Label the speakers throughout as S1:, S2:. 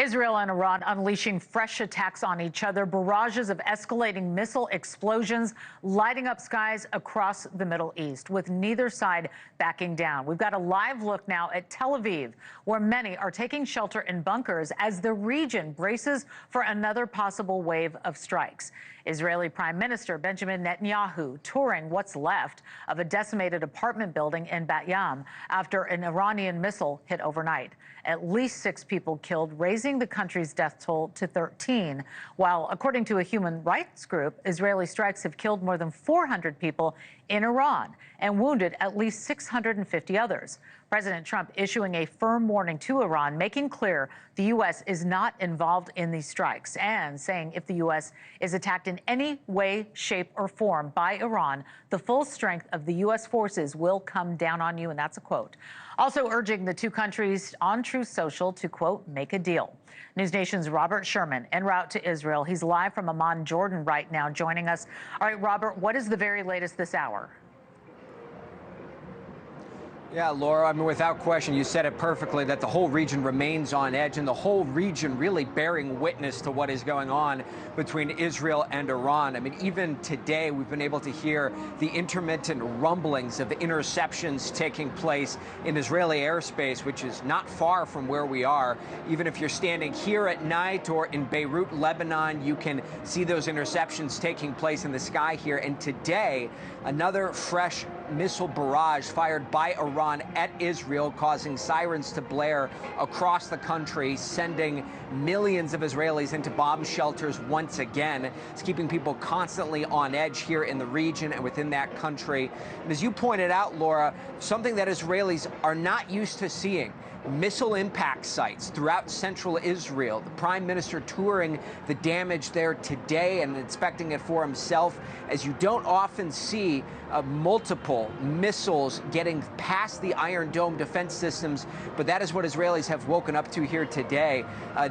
S1: Israel and Iran unleashing fresh attacks on each other, barrages of escalating missile explosions lighting up skies across the Middle East, with neither side backing down. We've got a live look now at Tel Aviv, where many are taking shelter in bunkers as the region braces for another possible wave of strikes. Israeli Prime Minister Benjamin Netanyahu touring what's left of a decimated apartment building in Bat Yam after an Iranian missile hit overnight. At least 6 people killed, raising the country's death toll to 13, while, according to a human rights group, Israeli strikes have killed more than 400 people in Iran and wounded at least 650 others. President Trump issuing a firm warning to Iran, making clear the U.S. is not involved in these strikes, and saying if the U.S. is attacked in any way, shape, or form by Iran, the full strength of the U.S. forces will come down on you, and that's a quote. Also urging the two countries on Truth Social to, quote, make a deal. News Nation's Robert Sherman en route to Israel. He's live from Amman, Jordan right now, joining us. All right, Robert, what is the very latest this hour?
S2: Yeah, Laura, I mean, without question, you said it perfectly, that the whole region remains on edge, and the whole region really bearing witness to what is going on between Israel and Iran. I mean, even today, we've been able to hear the intermittent rumblings of interceptions taking place in Israeli airspace, which is not far from where we are. Even if you're standing here at night or in Beirut, Lebanon, you can see those interceptions taking place in the sky here. And today, another fresh missile barrage fired by Iran at Israel, causing sirens to blare across the country, sending millions of Israelis into bomb shelters once again. It's keeping people constantly on edge here in the region and within that country. And as you pointed out, Laura, something that Israelis are not used to seeing: missile impact sites throughout central Israel. The prime minister touring the damage there today and inspecting it for himself, as you don't often see multiple missiles getting past the Iron Dome defense systems, but that is what Israelis have woken up to here today.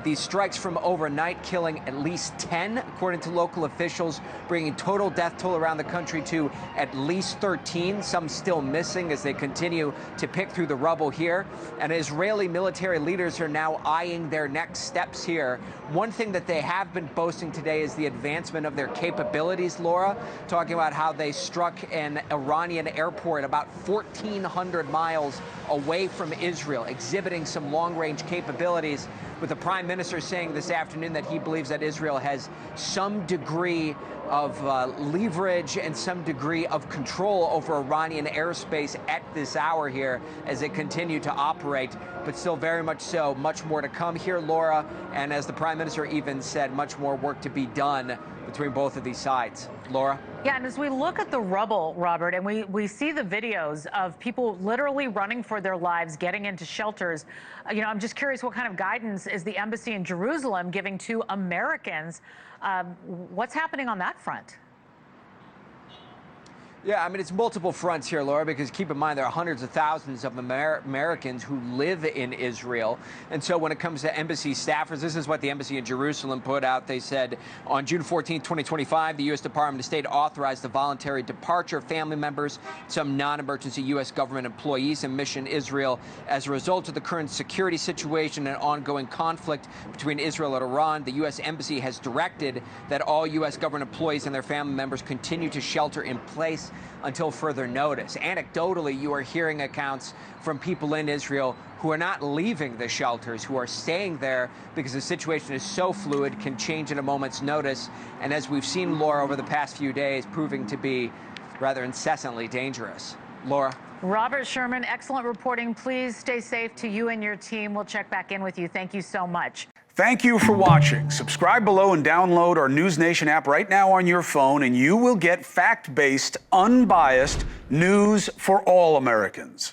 S2: These strikes from overnight killing at least 10, according to local officials, bringing total death toll around the country to at least 13, some still missing as they continue to pick through the rubble here. And Israeli military leaders are now eyeing their next steps here. One thing that they have been boasting today is the advancement of their capabilities, Laura, talking about how they struck an Iranian airport about 1,400 miles away from Israel, exhibiting some long-range capabilities, with the prime minister saying this afternoon that he believes that Israel has some degree of leverage and some degree of control over Iranian airspace at this hour here as they continue to operate, but still very much so, much more to come here, Laura, and as the prime minister even said, much more work to be done between both of these sides. Laura?
S1: Yeah, and as we look at the rubble, Robert, and we see the videos of people literally running for their lives, getting into shelters, I'm just curious, what kind of guidance is the embassy in Jerusalem giving to Americans? What's happening on that front?
S2: Yeah, I mean, it's multiple fronts here, Laura, because keep in mind there are hundreds of thousands of Americans who live in Israel. And so when it comes to embassy staffers, this is what the embassy in Jerusalem put out. They said on June 14, 2025, the U.S. Department of State authorized the voluntary departure of family members, some non-emergency U.S. government employees in Mission Israel. As a result of the current security situation and ongoing conflict between Israel and Iran, the U.S. Embassy has directed that all U.S. government employees and their family members continue to shelter in place until further notice. Anecdotally, you are hearing accounts from people in Israel who are not leaving the shelters, who are staying there because the situation is so fluid, can change at a moment's notice, and as we've seen, Laura, over the past few days, proving to be rather incessantly dangerous. Laura?
S1: Robert Sherman, excellent reporting. Please stay safe to you and your team. We'll check back in with you. Thank you so much.
S3: Thank you for watching. Subscribe below and download our News Nation app right now on your phone, and you will get fact-based, unbiased news for all Americans.